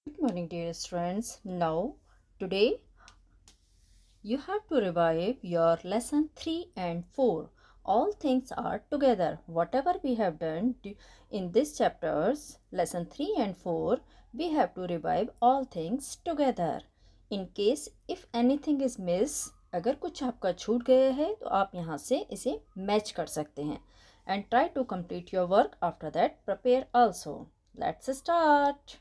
Good morning, dear friends. Now, today you have to revive your lesson 3 and 4. All things are together. Whatever we have done in this chapters, lesson 3 and 4, we have to revive all things together. In case if anything is miss, अगर कुछ आपका छूट गया है तो आप यहाँ से इसे मैच कर सकते हैं. And try to complete your work after that. Prepare also. Let's start.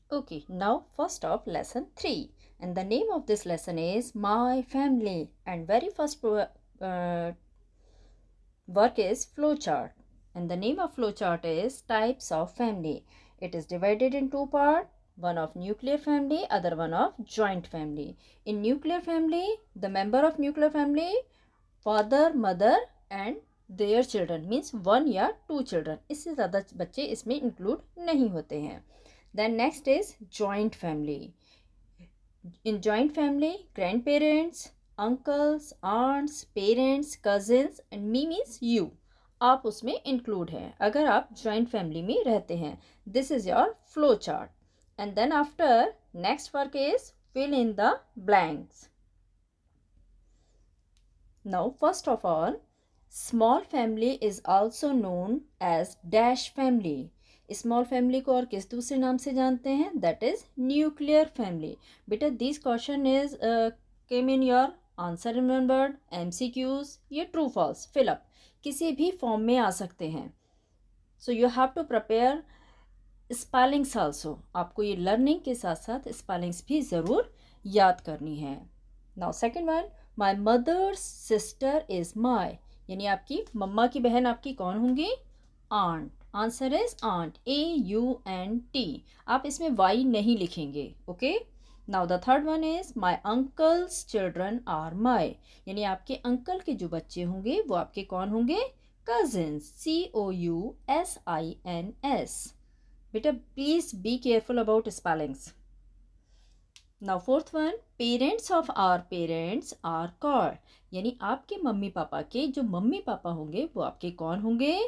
Okay, now first of lesson 3, and the name of this lesson is My Family, and very first work is flowchart, and the name of flowchart is Types of Family. It is divided in two parts, one of nuclear family, other one of joint family. In nuclear family, the member of nuclear family, father, mother and their children, means one या two children. इससे ज़्यादा बच्चे इसमें include नहीं होते हैं. Then next is joint family. In joint family, grandparents, uncles, aunts, parents, cousins and me means you. आप उसमें include हैं अगर आप joint family में रहते हैं. This is your flow chart. And then after, next work is fill in the blanks. Now, first of all, small family is also known as dash family. Small family को और किस दूसरे नाम से जानते हैं? That is nuclear family. बेटा this question is came in your answer remembered, MCQs, ये ट्रू फॉल्स फिलअप किसी भी फॉर्म में आ सकते हैं. So you have to prepare spellings also. आपको ये लर्निंग के साथ साथ स्पेलिंग्स भी ज़रूर याद करनी है. Now second one, my mother's sister is my, यानी आपकी मम्मा की बहन आपकी कौन होंगी? Aunt. Answer is aunt, AUNT. आप इसमें वाई नहीं लिखेंगे. Okay. Now the third one is my uncle's children are my, यानी आपके अंकल के जो बच्चे होंगे वो आपके कौन होंगे? कजिन्स. COUSINS. बेटा please be careful about spellings. Now fourth one, parents of our parents are called, यानी आपके मम्मी पापा के जो मम्मी पापा होंगे वो आपके कौन होंगे?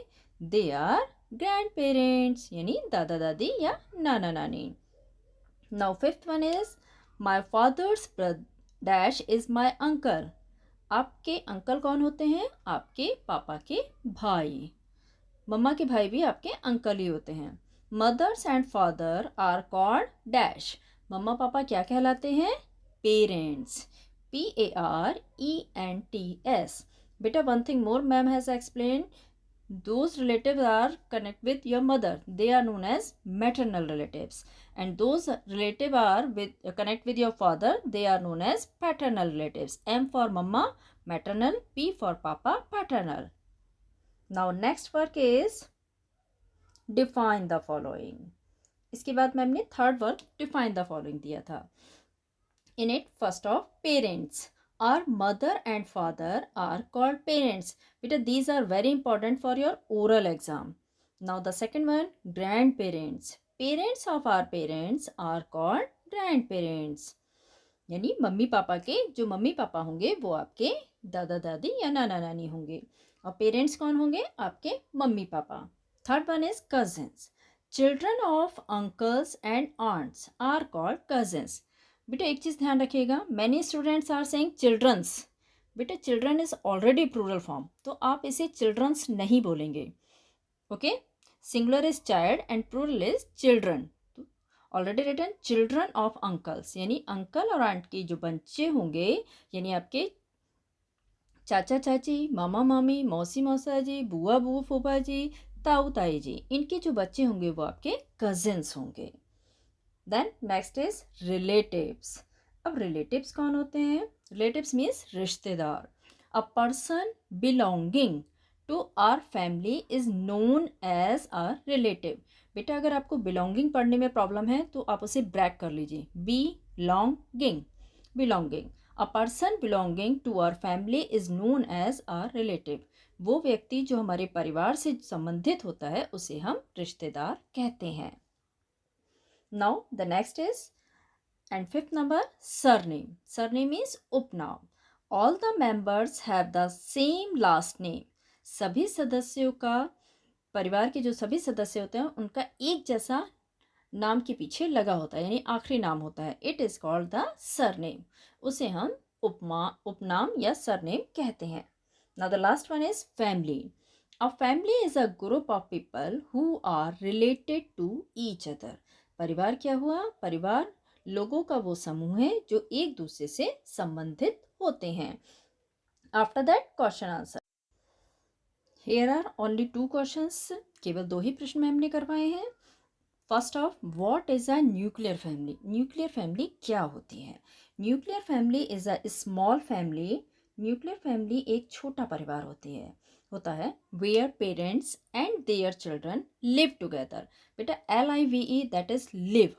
दे आर ग्रैंड पेरेंट्स, यानी दादा दादी या नाना नानी. Now fifth one is my father's dash is my uncle. आपके अंकल कौन होते हैं? आपके पापा के भाई. मम्मा के भाई भी आपके अंकल ही होते हैं. Mothers and father are called dash. Mumma papa क्या कहलाते हैं? पेरेंट्स. PARENTS. बेटा one thing more, ma'am has explain, those relatives are connect with your mother, they are known as maternal relatives, and those relative are with connect with your father, they are known as paternal relatives. M for mama maternal, P for papa paternal. Now next work is define the following. इसके बाद ma'am ने third work define the following दिया था. In it first of parents, our mother and father are called parents. Beta, these are very important for your oral exam. Now the second one, grandparents. Parents of our parents are called grandparents. यानी mummy papa के जो mummy papa होंगे वो आपके दादा दादी या नाना नानी होंगे, और पेरेंट्स कौन होंगे? आपके mummy papa. Third one is cousins. Children of uncles and aunts are called cousins. बेटा एक चीज़ ध्यान रखिएगा, many students are saying childrens. बेटा children is already plural form, तो आप इसे चिल्ड्रंस नहीं बोलेंगे. Okay. Singular is child and plural is children. Already written children of uncles, यानी अंकल और आंट के जो बच्चे होंगे, यानी आपके चाचा चाची, मामा मामी, मौसी मौसा जी, बुआ बुआ फूफा जी, ताऊ ताई जी, इनके जो बच्चे होंगे वो आपके कजिन्स होंगे. Then next is relatives. अब रिलेटिव्स कौन होते हैं? रिलेटिव्स मीन्स रिश्तेदार. A person belonging to our family is known as a relative. बेटा अगर आपको बिलोंगिंग पढ़ने में प्रॉब्लम है तो आप उसे ब्रैक कर लीजिए, belonging. Belonging. A person belonging to our family is known as a relative. वो व्यक्ति जो हमारे परिवार से संबंधित होता है उसे हम रिश्तेदार कहते हैं. Now the next is, and fifth number, surname. Surname is उपनाम. All the members have the same last name. सभी सदस्यों का, परिवार के जो सभी सदस्य होते हैं उनका एक जैसा नाम के पीछे लगा होता है, यानी आखिरी नाम होता है। It is called the surname. उसे हम उपनाम या सरनेम कहते हैं। Now the last one is family. A family is a group of people who are related to each other. परिवार क्या हुआ? परिवार लोगों का वो समूह है जो एक दूसरे से संबंधित होते हैं। After that question answer. Here are only 2 questions. केवल 2 ही प्रश्न मैम ने करवाए हैं। First of, what is a nuclear family? Nuclear family क्या होती है? Nuclear family is a small family. Nuclear family एक छोटा परिवार होता है where parents and their children live together. बेटा LIVE, दैट इज लिव।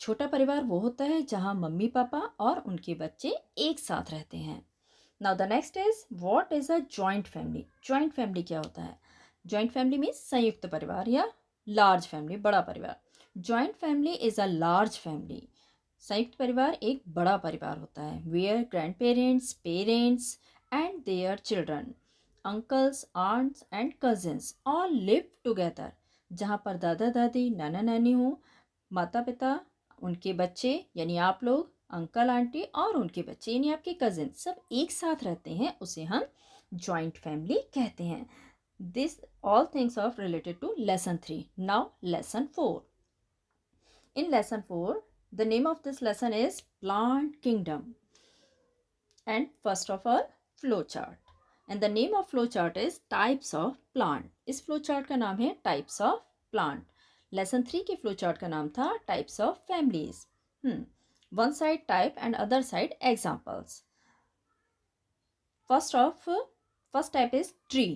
छोटा परिवार वो होता है जहाँ मम्मी पापा और उनके बच्चे एक साथ रहते हैं। Now the next is what is a joint family? Joint family क्या होता है? जॉइंट फैमिली मीन्स संयुक्त परिवार या लार्ज फैमिली, बड़ा परिवार। Joint family is a large family. संयुक्त परिवार एक बड़ा परिवार होता है where grandparents, parents and their children, uncles, aunts and cousins all live together. जहाँ पर दादा दादी, नाना नानी हो, माता पिता, उनके बच्चे यानी आप लोग, अंकल आंटी और उनके बच्चे यानी आपके कजिन, सब एक साथ रहते हैं, उसे हम जॉइंट फैमिली कहते हैं। This all things are related to lesson 3. Now lesson 4. In lesson 4, the name of this lesson is Plant Kingdom. And first of all, flow chart. And the name of flow chart is Types of Plant. इस flow chart का नाम है Types of Plant. Lesson 3 के flow chart का नाम था Types of Families. One side type and other side examples. First type is tree.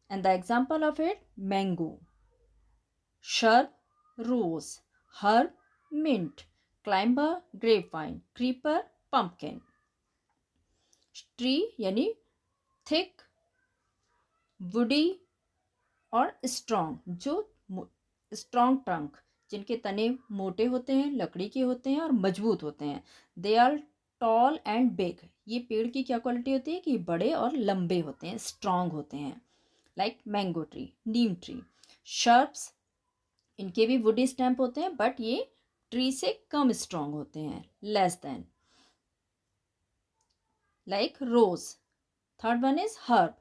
And the example of it, mango. Shrub, rose. Herb, mint. Climber, grapevine. Creeper, pumpkin. Tree यानी thick, woody और strong, जो strong trunk, जिनके तने मोटे होते हैं, लकड़ी के होते हैं और मजबूत होते हैं। They are tall and big. ये पेड़ की क्या क्वालिटी होती है कि बड़े और लंबे होते हैं, स्ट्रॉन्ग होते हैं। लाइक मैंगो ट्री, नीम ट्री। शर्ब्स, इनके भी वुडी स्टैम्प होते हैं बट ये ट्री से कम स्ट्रॉन्ग होते हैं, less than. Like rose. Third one is herb.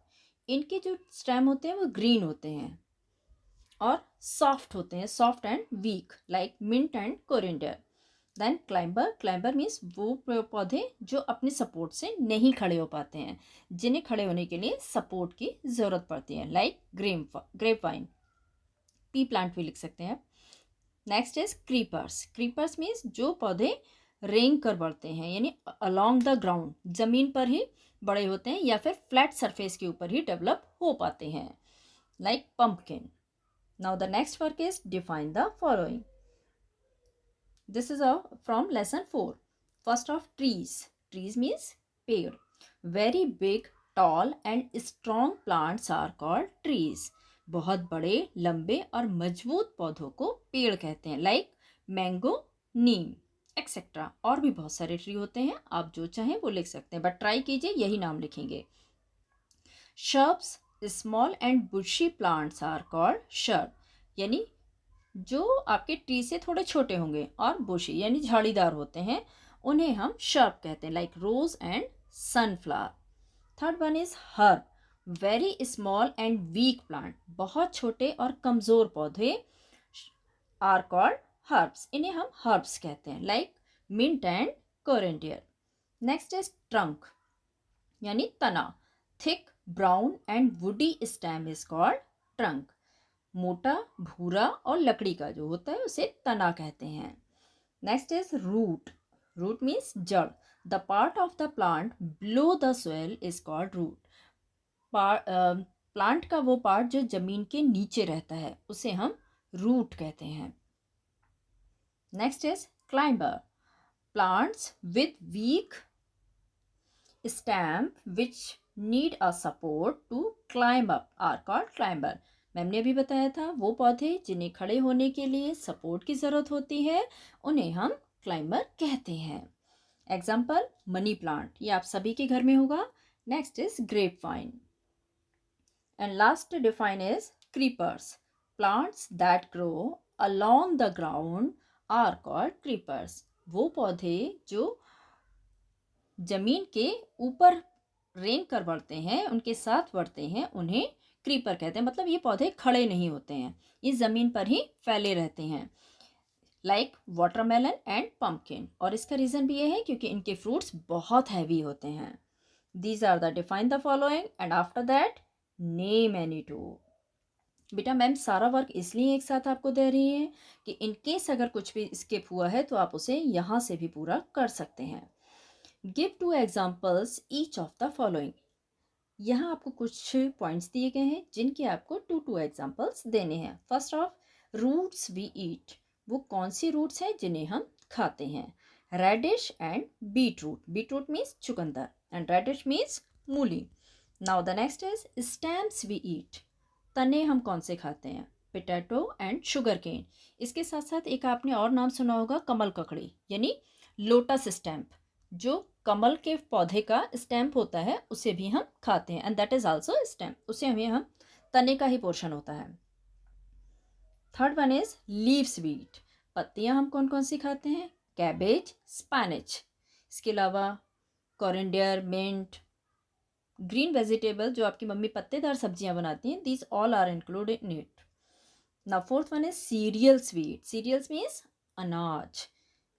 इनके जो स्टेम होते हैं वो ग्रीन होते हैं और सॉफ्ट होते हैं, soft and weak, like mint and coriander. Then climber. Climber means वो पौधे जो अपने सपोर्ट से नहीं खड़े हो पाते हैं, जिन्हें खड़े होने के लिए सपोर्ट की ज़रूरत पड़ती है, like grape vine. Pea plant भी लिख सकते हैं। Next is creepers. Creepers means जो पौधे रेंग कर बढ़ते हैं, यानी अलोंग द ग्राउंड, जमीन पर ही बड़े होते हैं या फिर फ्लैट सरफेस के ऊपर ही डेवलप हो पाते हैं, like pumpkin. Now the next work is define the following. This is from lesson 4. First of trees. Trees means पेड़। Very big, tall and strong plants are called trees. बहुत बड़े, लंबे और मजबूत पौधों को पेड़ कहते हैं, लाइक मैंगो, नीम एक्सेट्रा। और भी बहुत सारे ट्री होते हैं, आप जो चाहें वो लिख सकते हैं, बट ट्राई कीजिए यही नाम लिखेंगे। Shrubs, small and bushy plants are called shrub. यानी जो आपके ट्री से थोड़े छोटे होंगे, और बुशी यानी झाड़ीदार होते हैं, उन्हें हम शर्ब कहते हैं, like rose and sunflower. Third one is herb. Very small and weak plant. बहुत छोटे और कमज़ोर पौधे आर कॉल्ड हर्ब्स। इन्हें हम हर्ब्स कहते हैं, like mint and coriander. Next is trunk यानी तना। Thick, brown and woody stem is called trunk. मोटा, भूरा और लकड़ी का जो होता है उसे तना कहते हैं। Next is root. Root means जड़। The part of the plant below the soil is called root. Plant का वो पार्ट जो जमीन के नीचे रहता है उसे हम रूट कहते हैं। Next is climber. Plants with weak stem which need a support to climb up are called climber. Ma'am ने अभी बताया था, वो पौधे जिन्हें खड़े होने के लिए सपोर्ट की ज़रूरत होती है उन्हें हम क्लाइंबर कहते हैं। एग्जाम्पल, मनी प्लांट, ये आप सभी के घर में होगा। Next is grape vine. And last define is creepers. Plants that grow along the ground are called creepers. वो पौधे जो जमीन के ऊपर रेंग कर बढ़ते हैं, उनके साथ बढ़ते हैं, उन्हें क्रीपर कहते हैं। मतलब ये पौधे खड़े नहीं होते हैं, ये ज़मीन पर ही फैले रहते हैं, लाइक वाटरमेलन एंड पम्पकिन। और इसका रीज़न भी ये है क्योंकि इनके फ्रूट्स बहुत हैवी होते हैं। These are the define the following and after that name any two. बेटा मैम सारा वर्क इसलिए एक साथ आपको दे रही है कि इनकेस अगर कुछ भी स्किप हुआ है तो आप उसे यहाँ से भी पूरा कर सकते हैं। Give 2 examples each of the following. यहाँ आपको कुछ पॉइंट्स दिए गए हैं जिनके आपको 2 एग्जाम्पल्स देने हैं। First of, roots we eat. वो कौन सी रूट्स हैं जिन्हें हम खाते हैं? Radish and beet root. Beet root means चुकंदर एंड रेडिश मीन्स मूली। Now the next is stems we eat. तने हम कौन से खाते हैं? Potato and sugar cane. इसके साथ साथ एक आपने और नाम सुना होगा, कमल ककड़ी यानी लोटस स्टैम्प। जो कमल के पौधे का स्टैम्प होता है उसे भी हम खाते हैं and that is also stem, उसे हमें हम तने का ही पोर्शन होता है। Third one is leaves we eat. पत्तियां हम कौन कौन सी खाते हैं? Cabbage, spinach. इसके अलावा कोरिएंडर, मिंट, ग्रीन वेजिटेबल जो आपकी मम्मी पत्तेदार सब्जियां बनाती हैं, these all are included in it. Now fourth one is cereals we eat. Cereals means अनाज,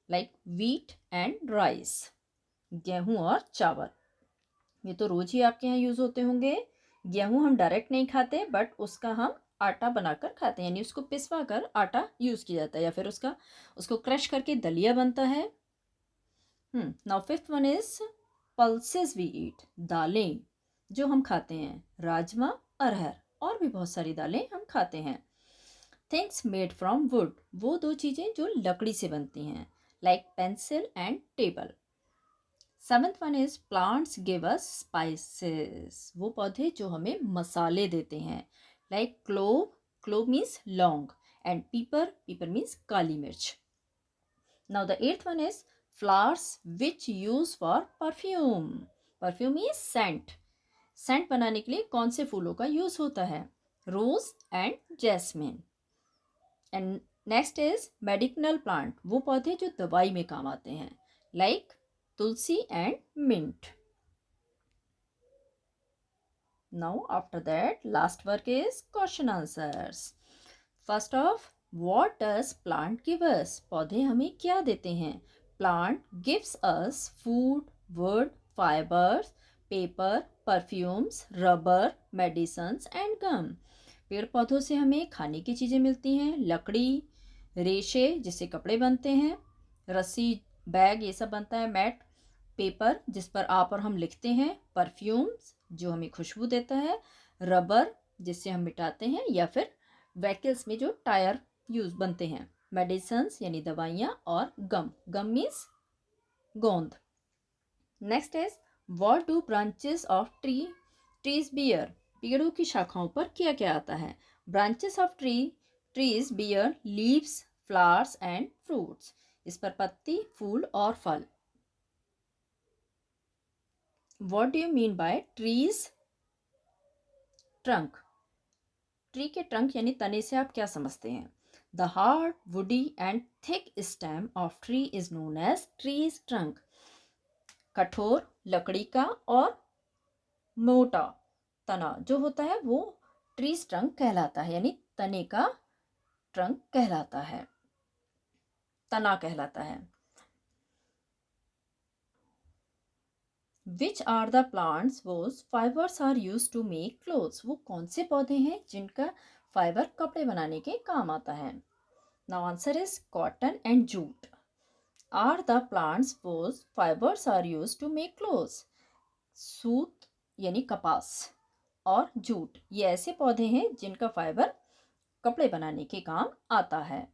लाइक व्हीट एंड राइस, गेहूं और चावल। ये तो रोज ही आपके यहाँ यूज़ होते होंगे। गेहूं हम डायरेक्ट नहीं खाते बट उसका हम आटा बनाकर खाते हैं, यानी उसको पिसवा कर आटा यूज़ किया जाता है या फिर उसको क्रश करके दलिया बनता है। Now fifth one is pulses we eat. दालें जो हम खाते हैं, राजमा, अरहर और भी बहुत सारी दालें हम खाते हैं। Things made from wood. वो 2 चीज़ें जो लकड़ी से बनती हैं, like pencil and table. Seventh one is plants give us spices. वो पौधे जो हमें मसाले देते हैं, लाइक क्लोव। क्लोव मीन्स लौंग एंड पीपर। पीपर मीन्स काली मिर्च। Now the eighth one is flowers which use for perfume. Perfume means scent. Scent बनाने के लिए कौन से फूलों का यूज होता है? Rose and jasmine. And next is medicinal plant. वो पौधे जो दवाई में काम आते हैं, like tulsi and mint. Now after that last work is question answers. First off, what does plant give us? पौधे हमें क्या देते हैं? Plant gives us food, wood, fibers, paper, perfumes, rubber, medicines and gum. पेड़ पौधों से हमें खाने की चीज़ें मिलती हैं, लकड़ी, रेशे जिससे कपड़े बनते हैं, रस्सी, बैग ये सब बनता है, मैट, पेपर जिस पर आप और हम लिखते हैं, परफ्यूम्स जो हमें खुशबू देता है, रबर जिससे हम मिटाते हैं या फिर व्हीकल्स में जो टायर यूज बनते हैं, मेडिसिन्स यानी दवाइयाँ, और गम। गम मीन्स गोंद। Next is what do branches of trees bear. पेड़ों की शाखाओं पर क्या क्या आता है? Branches of trees bear leaves, flowers and fruits. इस पर पत्ती, फूल और फल। What do you mean by trees trunk? Tree के ट्रंक यानी तने से आप क्या समझते हैं? The hard, woody and thick stem of tree is known as tree's trunk. कठोर लकड़ी का और मोटा तना जो होता है वो ट्रीज ट्रंक कहलाता है, यानी तने का ट्रंक कहलाता है, तना कहलाता है। Which are the plants whose fibers are used to make clothes? वो कौन से पौधे हैं जिनका फाइबर कपड़े बनाने के काम आता है? Now answer is cotton and jute. Are the plants whose fibers are used to make clothes? सूत यानी कपास और जूट ये ऐसे पौधे हैं जिनका फाइबर कपड़े बनाने के काम आता है।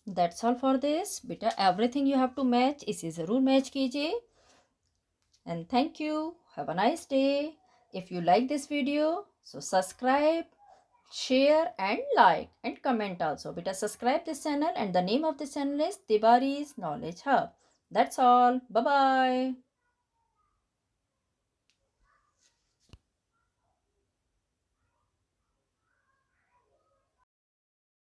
That's all for this. बेटा everything you have to match, इसे ज़रूर मैच कीजिए। And thank you. Have a nice day. If you like this video, so subscribe, share and like and comment also. Beta subscribe this channel and the name of this channel is Tibari's Knowledge Hub. That's all. Bye bye.